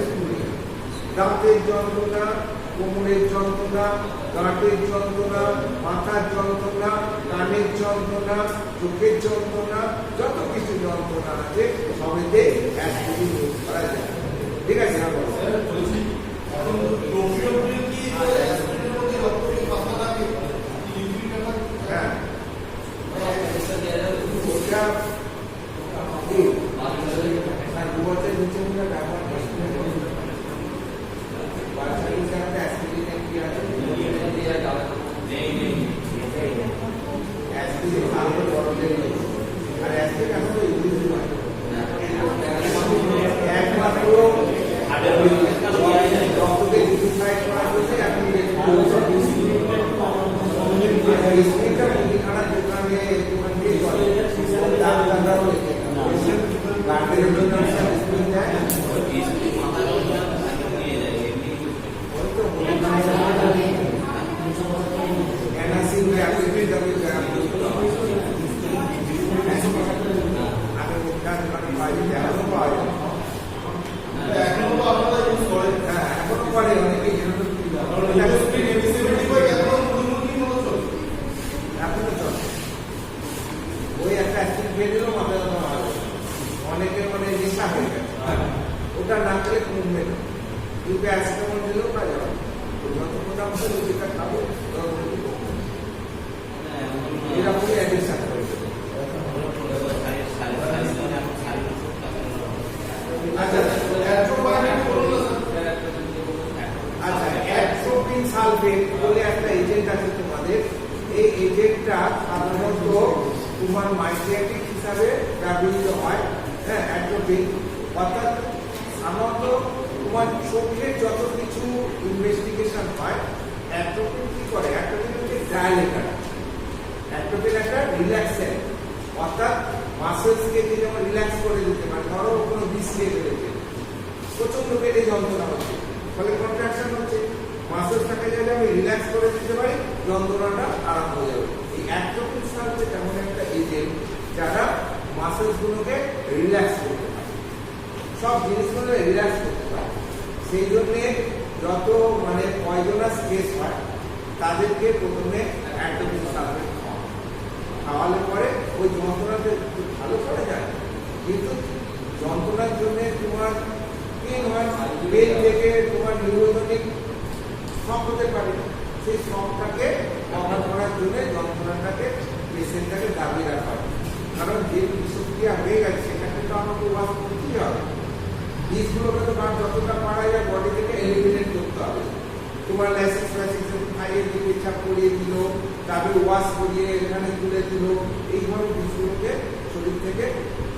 দাঁতের যন্ত্রণা, কোমরের যন্ত্রণা, গাঁটের যন্ত্রণা, মাথার যন্ত্রণা, কানের যন্ত্রণা, চোখের যন্ত্রণা, যত কিছু যন্ত্রণা আছে সবেতে অ্যাসপিরিন ইউজ করা যায়, ঠিক আছে। হ্যাঁ, ওটা 2 বছরের নিচে আমরা ব্যবহার করি। বাচ্চা হিসাবে অ্যাসপিরিন কি আছে, অ্যাসপিরিন আরো বড়দের, আর অ্যাসপিরিন আসলে ইউজ হয় একমাত্র রক্তকে লিকুইফাইড করার জন্য। আপনি স্পিকার মুদিখানার দোকানে দিয়ে করে ডাক্তাররাও লেখে গাঁটের জন্য বাড়িতে এখনো পাওয়া যায়। এখনো তো আপনারা ইউজ করেন। হ্যাঁ, এখনো করে অনেকে যেহেতু এটাকে স্পিড এফিসিয়েন্সি করে এখনো মুরগি মতো চলে। এখনো চলে। ওই একটা অ্যাসিড খেয়ে দিলেও মাথা ব্যথা ভালো। অনেকের মানে নেশা হয়ে গেছে, ওটা না খেলে কমবে না, কিন্তু প্যারাসিটামল দিলেও কাজ হবে। যত মোটা মুখে যেটা খাবো তত বেশি কমবে। এরকমই অ্যাডিকশন করে দেবে। আচ্ছা, অ্যাট্রোপাইন বলুন না স্যার। আচ্ছা, অ্যাট্রোপিন সালফেট বলে একটা এজেন্ট আছে তোমাদের। এই এজেন্টটা সাধারণত তোমার মাইক্রোটিক হিসাবে ব্যবহৃত হয়। হ্যাঁ, অ্যাট্রোপিন অর্থাৎ সাধারণত তোমার চোখের যত কিছু ইনভেস্টিগেশন হয়, অ্যাট্রোপিন কি করে? অ্যাট্রোপিন হচ্ছে ডায়ালেটার। অ্যাট্রোপিন একটা রিল্যাক্সেন্ট, অর্থাৎ মাসেলসকে যেমন রিল্যাক্স করে দিতে পারে। ধরো কোনো বিষ খেয়ে ফেলেছে, প্রচন্ড পেটে যন্ত্রণা হচ্ছে, ফলে কন্ট্রাকশন হচ্ছে, মাসেলসটাকে যদি আমি রিল্যাক্স করে দিতে পারি, যন্ত্রণাটা আরাম হয়ে যাবে। এই অ্যাট্রোপিন হচ্ছে তেমন একটা এজেন্ট যারা মাসেলস গুলোকে রিল্যাক্স করতে পারে, সব জিনিসগুলো রিল্যাক্স করতে পারে। সেই জন্যে যত মানে পয়জনাস কেস হয় তাদেরকে প্রথমে অ্যান্টিবায়োটিক সালফেট খাওয়ালে পরে ওই যন্ত্রণাটা একটু ভালো করা যায়। কিন্তু যন্ত্রণার জন্য তোমার পেন হয়, পেন থেকে তোমার নিউরোজেনিক শক হতে পারে। সেই শকটাকে কভার করার জন্য যন্ত্রণাটাকে পেশেন্টটাকে দাবিয়ে রাখা হয়। কারণ যে বিষক্রিয়া হয়ে গেছে সেটাকে তো আমাকে ওয়াশ করতেই হবে। বীজগুলোকে তো যতটা পারা যায় বডি থেকে এলিমিনেট করতে হবে। তোমার ল্যাসিক্স খাইয়ে দিয়ে পেছাব করিয়ে দিল, তারপরে ওয়াশ করিয়ে এখানে তুলে দিল, এইভাবে বীজগুলোকে শরীর থেকে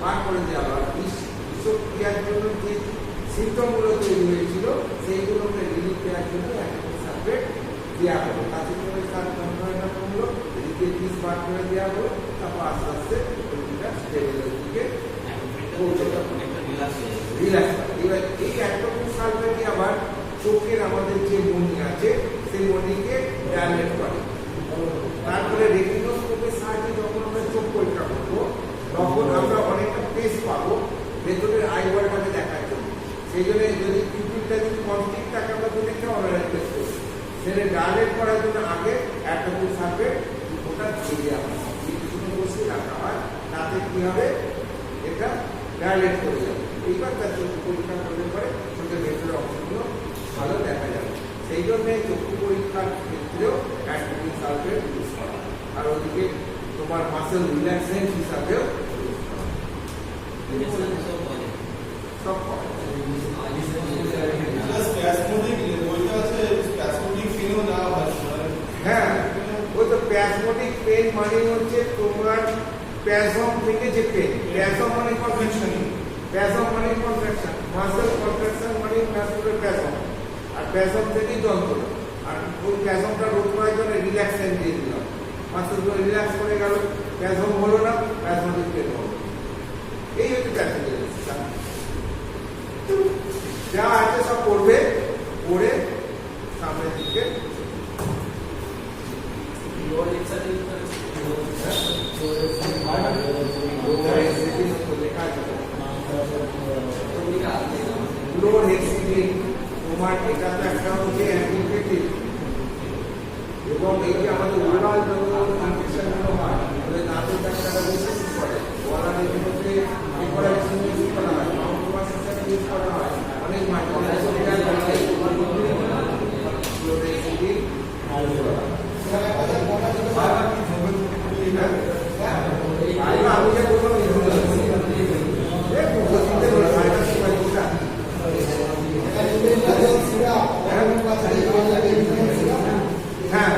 বার করে দেওয়া হয়। বিষক্রিয়ার জন্য যে সিমটমগুলো তৈরি হয়েছিল সেইগুলোকে রিলিফ দেওয়ার জন্য অ্যান্টিবায়োটিক সালফেট দেওয়া হলো। তাতে করে তার যন্ত্রণাটা কমলো, এদিকে বীজ বার করে দেওয়া হলো, তারপর আস্তে আস্তে রোগীটা স্টেবলের দিকে পৌঁছে যাবে, রিল্যাক্স হয়। এবার এই অ্যাট্রোপিন সালফেটই আবার চোখের আমাদের যে মণি আছে সেই মণিকে ডায়ালেট করে। তারপরে রেটিনোস্কোপের সাহায্যে যখন আমরা চোখ পরীক্ষা করবো তখন আমরা অনেকটা পেস পাবো ভেতরের আইবলটাকে দেখার জন্য। সেই জন্য যদি পিপিলটা যদি পজিটিভ থাকে আমরা তো দেখতে অনারাইজ পেস করি, সেটা ডায়ালেট করার জন্য আগে অ্যাট্রোপিন সালফেট ওটা দিয়ে দেওয়া হয়, কিছুক্ষণ বসিয়ে রাখা হয়। তাতে কি হবে? এটা ডায়ালেট করে যাবে। এইবার তার চক্ষু পরীক্ষা করলে পরে চোখের ভেতরের অংশগুলো ভালো দেখা যাবে। সেই জন্য চক্ষু পরীক্ষার ক্ষেত্রেও অ্যাট্রোপিন সালফেট ইউজ করা হয়। আর ওদিকে তোমার মাসেল রিল্যাক্সেন্ট হিসাবেও ইউজ করা হয়। সব স্প্যাসমোডিক বলতে আছে, স্প্যাসমোডিক পেনও না হয়। হ্যাঁ, ওই তো প্যাসমোটিক পেন মানে হচ্ছে তোমার প্যাজম থেকে যে পেন, প্যাজম মানে কন্ট্রাকশন, প্যাজম মানে কন্ট্রাকশন, মাসেল কন্ট্রাকশন মানে মাসেলের প্যাজম, আর প্যাজম থেকেই যন্ত্রণা। আর ওই প্যাজমটা রোধ করার জন্য রিল্যাক্সেন্ট দিয়ে দিলাম, মাসেলগুলো রিল্যাক্স করে গেল, প্যাজম হলো না, প্যাজমেটিক পেন হলো। এই হচ্ছে প্যাথোলজি। যা আছে সব করবে, করে সামনের দিকে তোমার এটা তো একটা হচ্ছে অ্যান্টিবায়োটিক, এবং এই যে আমাদের ওরাল যত ইনফেকশন গুলো হয় ওদের দাঁতের ডাক্তাররা বেশি ইউজ করে, ওরাল এর মধ্যে প্রিপারেশন ইউজ করা হয়, মাউথওয়াশ হিসেবে ইউজ করা হয়, অনেক আমি যে বললাম হ্যাঁ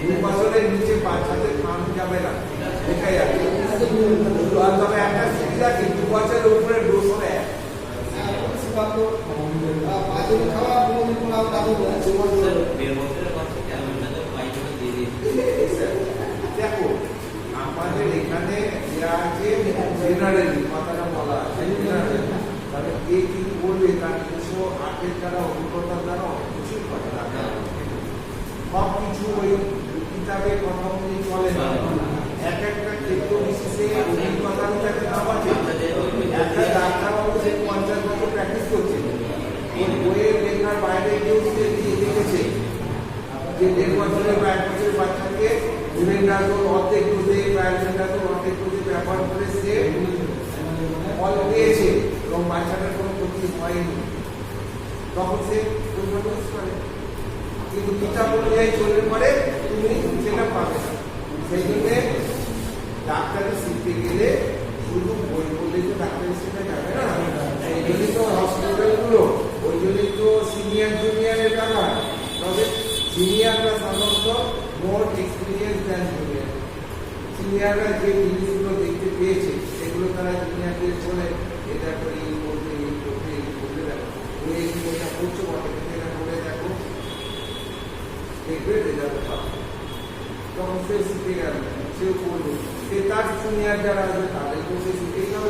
2 বছরের নিচে বাচ্চাদের খাওয়ানো যাবে না, এটাই আছে। তবে একটা সুবিধা কি 2 বছরের উপরে ডোজ হলে দেখো আমাদের এখানে জেনারেলি কথাটা বলা আছে, তাহলে কে কি করবে তার কিছু আটের দ্বারা অভিজ্ঞতার দ্বারা অনেক কিছুই করে। যে 1.5 বছরের বা 1 বছরের বাচ্চাকে ইভেন্ডাজোল অর্ধেক ডোজে বা ইভেন্ডাজোল অর্ধেক ডোজে ব্যবহার করে সে ফল পেয়েছে এবং বাচ্চাটার কোনো ক্ষতি হয়নি, তখন সে ওভারডোজ করে। কিন্তু টিকা অনুযায়ী চললে পরে তুমি সেটা পাবে না। সেই জন্যে ডাক্তারের শিখতে গেলে শুধু বই বললেই তো ডাক্তারের শিখতে যাবে না। এই জন্যই তো হসপিটালগুলো, ওই জন্যই তো সিনিয়র জুনিয়রের ব্যাপার। তবে সিনিয়ররা সাধারণত মোর এক্সপিরিয়েন্স দেন জুনিয়র। সিনিয়ররা যে জিনিসগুলো দেখতে পেয়েছে সেগুলো তারা জুনিয়রদের বলে এটা করে এই করবে, এই করবে, এই করবে, দেখো তুমি এই বইটা করছো বটে, কিন্তু এটা করে দেখো, দেখবে রেজাল্ট পাবে। তখন সে শিখে গেল, সেও করবে, সে তার সিনিয়র যারা আছে তাদেরকেও সে শিখেই গেল।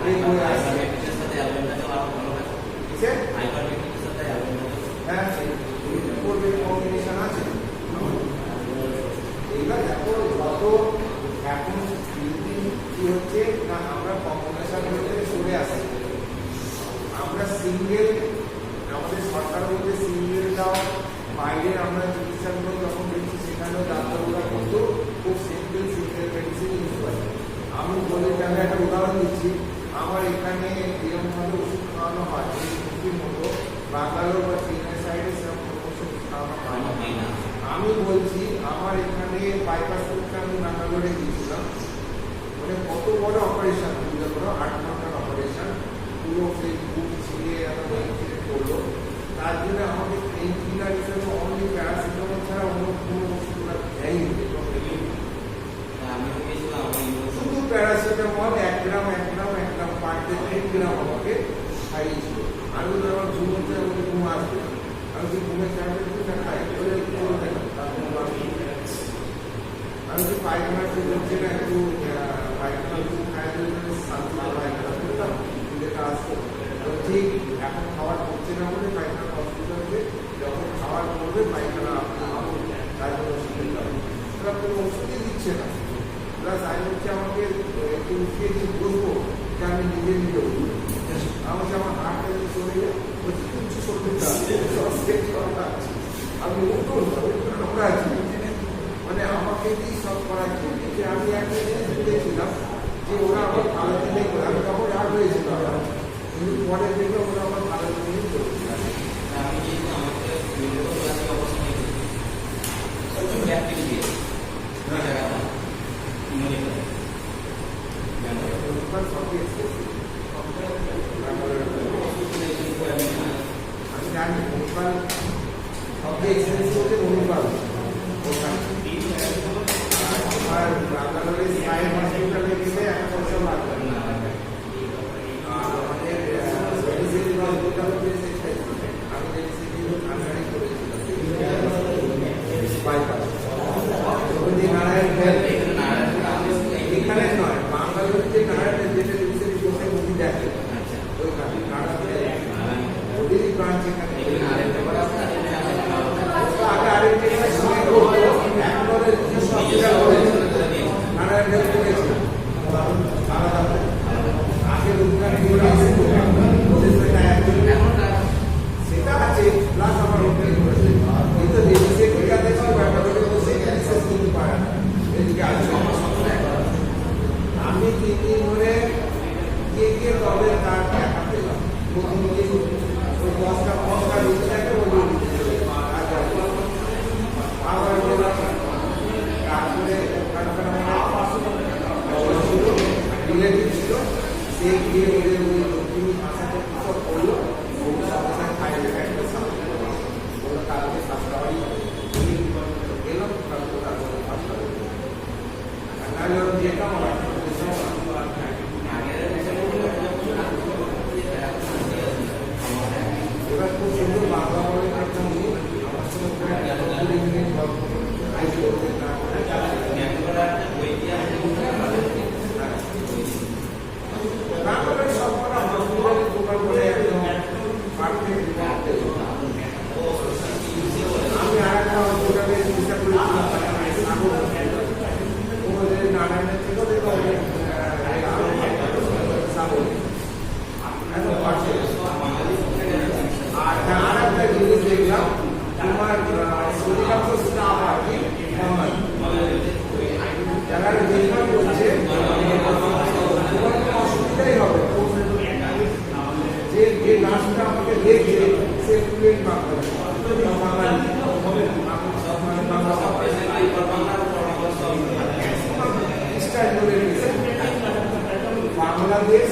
এই বই আসছে হ্যাঁ, করবে, কম্বিনেশন আছে। এইবার দেখো যত এখন কি হচ্ছে না, আমরা কম্বিনেশন হতে সরে আসছি। আমরা সিঙ্গেল, আমাদের সরকার বলতে সিঙ্গেল দাও, বাইরের আমরা চিকিৎসাগুলো যখন দেখছি সেখানেও ডাক্তারগুলো কিন্তু খুব সিঙ্গেল মেডিসিন ইউজ করে। আমি বলে আমি একটা উদাহরণ দিচ্ছি, আমার এখানে এরকমভাবে ওষুধ খাওয়ানো হয় এই মুক্তির মতো, বাঙ্গালোর বা চেন্নাই সাইডে সেরকম ওষুধ খাওয়ানো হয় না। আমি বলছি আমার এখানে বাইপাস করতে আমি ব্যাঙ্গালোরে গিয়েছিলাম, মানে কত বড় অপারেশন, বুঝতে পারো 8 ঘন্টার অপারেশন, পুরো সেই বুক ছিঁড়ে করলো। তার জন্য আমাকে পেইন কিলার হিসেবে অনলি প্যারাসিটামল ছাড়া অন্য কোনো ওষুধ দেয়নি। শুধু প্যারাসিটামল 1 গ্রাম পার ডে 3 গ্রাম আমাকে খাইয়েছিল। আমি তো আমার ঘুমোতে আমাকে ঘুম আসবে, আমি যে ঘুমের ট্যাবলেটটা খাই চলবে না। আমি যে পায়খানা হচ্ছে না, একটু পায়খানা খাই পায়খানা করতাম, যেটা আসতো ঠিক এখন খাবার করছে না বলে পায়খানা হসপিটালে যখন খাবার করবে পায়খানা তার জন্য ওষুধ যাবে, ওরা কোনো ওষুধই দিচ্ছে না। প্লাস আমি হচ্ছে আমাকে একটু উঠিয়ে দিয়ে বলবো যে আমি নিজে নিজে উঠবো, আমাকে আমার হাতটা যদি চলে যায় কিছু শরীরটা আমি উঠুন আমরা আছি, মানে আমাকে দিয়েই সব করাচ্ছে। যে আমি একটা জিনিস বুঝেছিলাম যে ওরা আমার ভালো দিনে করে, আমি তখন রাগ হয়েছিল কিন্তু পরে দেখে ওরা আমার ভালো দিনেই চলছিল। আমি জানি মণিপাল সবচেয়ে এক্সপেন্সিভ হচ্ছে মণিপাল। তোমার ব্যাঙ্গালোরের সাইড হসপিটালে গেলে 1 পয়সা লাগবে না। আর আমাদের মেডিসিন হসপিটাল হচ্ছে আমি মেডিসিন আন্ডারে করেছিলাম বাইপাস নারায়ণ এখানে নয়, বাঙ্গালোর যে নারায়ণ যেটা মেডিসিন কোথায় মুভি দেখে ওইখানে নারায়ণ ওদের ব্রাঞ্চ এখানে আগে আরেকটি এখানে শুনে করতো একবারে হসপিটাল করেছিল নারায়ণ হেলথ করেছিলাম আলাদা আগে ওখানে সেটা আছে। প্লাস আমার ওখানে করেছে কিন্তু সে ঠিকাতে ছিল ব্যাপারটা বসে অ্যাক্সেস করতে পারে না। এদিকে আছে আমি 3 দিন ধরে কে তবে তার টাকা পেলাম, প্রথম দিন ওই 10টা রুটি থাকে ওই আবার তারপরে রিলেটিভ ছিল, সে গিয়ে ওদের ওই দক্ষিণী ভাষাটা সব করলো, সমস্যা খাইলে একটা সামনে ওরা কালকে 7টা বাড়ি এলাম, তারপরে ভাষা নাহলে ওরা যেতাম এবার খুব সুন্দর বাংলা বলে একটা উনি আমার সঙ্গে বাংলার সব করা হসপিটালের দোকান বলে একদম পারফেক্ট। আমি আর একটা হসপিটালে চিকিৎসা করেছিলাম নারায়ণের থেকে তোমার অধিকাংশ স্টাফ আর কি বাঙালি। যারা রেজিস্টার করছে তোমার কোনো অসুবিধাই হবে না। যে নার্সটা আমাকে দেখছে সে ফ্লুয়েন্ট বাংলা বাঙালি বাংলাদেশ